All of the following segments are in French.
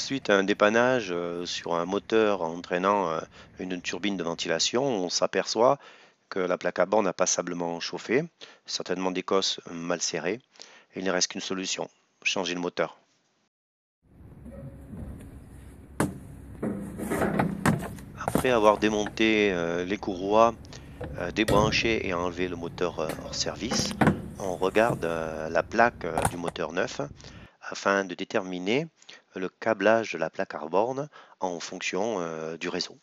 Suite à un dépannage sur un moteur entraînant une turbine de ventilation, on s'aperçoit que la plaque à bord n'a passablement chauffé, certainement des cosses mal serrées, et il ne reste qu'une solution, changer le moteur. Après avoir démonté les courroies, débranché et enlevé le moteur hors service, on regarde la plaque du moteur neuf afin de déterminer le câblage de la plaque à borne en fonction du réseau.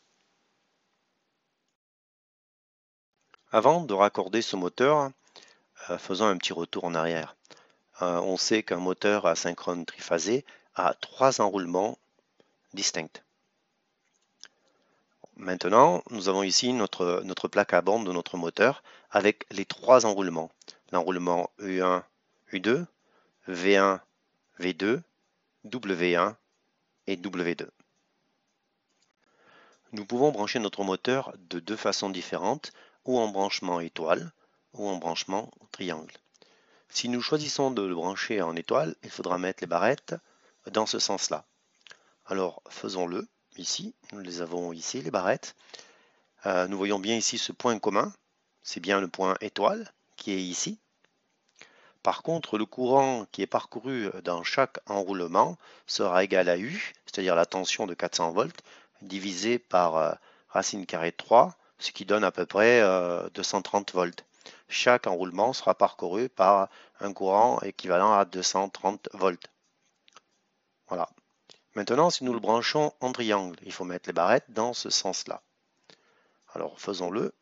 Avant de raccorder ce moteur, faisons un petit retour en arrière. On sait qu'un moteur asynchrone triphasé a 3 enroulements distincts. Maintenant, nous avons ici notre plaque à borne de notre moteur avec les 3 enroulements. L'enroulement U1, U2, V1, V2, W1 et W2. Nous pouvons brancher notre moteur de 2 façons différentes, ou en branchement étoile, ou en branchement triangle. Si nous choisissons de le brancher en étoile, il faudra mettre les barrettes dans ce sens-là. Alors faisons-le ici, nous les avons ici, les barrettes. Nous voyons bien ici ce point commun, c'est bien le point étoile qui est ici. Par contre, le courant qui est parcouru dans chaque enroulement sera égal à U, c'est-à-dire la tension de 400 volts, divisé par racine carrée de 3, ce qui donne à peu près 230 volts. Chaque enroulement sera parcouru par un courant équivalent à 230 volts. Voilà. Maintenant, si nous le branchons en triangle, il faut mettre les barrettes dans ce sens-là. Alors, faisons-le.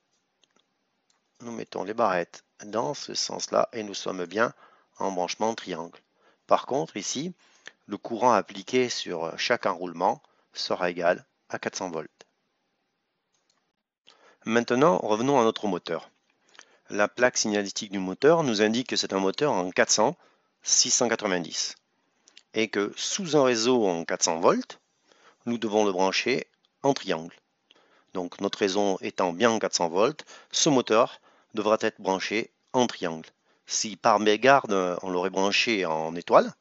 Nous mettons les barrettes dans ce sens-là et nous sommes bien en branchement triangle. Par contre, ici, le courant appliqué sur chaque enroulement sera égal à 400 volts. Maintenant, revenons à notre moteur. La plaque signalétique du moteur nous indique que c'est un moteur en 400-690 et que sous un réseau en 400 volts, nous devons le brancher en triangle. Donc notre réseau étant bien en 400 volts, ce moteur devra être branché en triangle. Si par mégarde on l'aurait branché en étoile,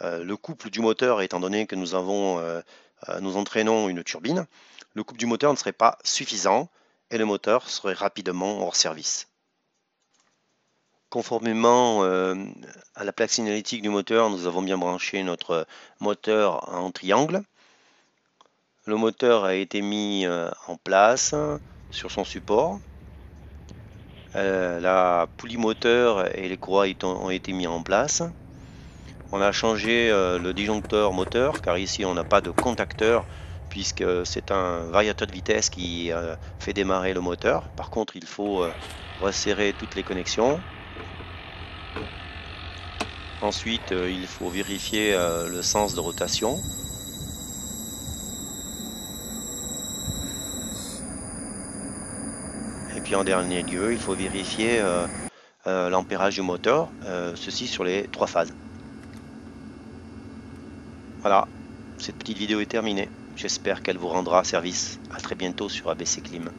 le couple du moteur, étant donné que nous entraînons une turbine, le couple du moteur ne serait pas suffisant et le moteur serait rapidement hors service. Conformément à la plaque signalétique du moteur, nous avons bien branché notre moteur en triangle. Le moteur a été mis en place sur son support. La poulie moteur et les courroies ont été mis en place. On a changé le disjoncteur moteur car ici on n'a pas de contacteur puisque c'est un variateur de vitesse qui fait démarrer le moteur. Par contre, il faut resserrer toutes les connexions. Ensuite, il faut vérifier le sens de rotation. Et puis en dernier lieu, il faut vérifier l'ampérage du moteur, ceci sur les 3 phases. Voilà, cette petite vidéo est terminée. J'espère qu'elle vous rendra service. À très bientôt sur ABC Clim.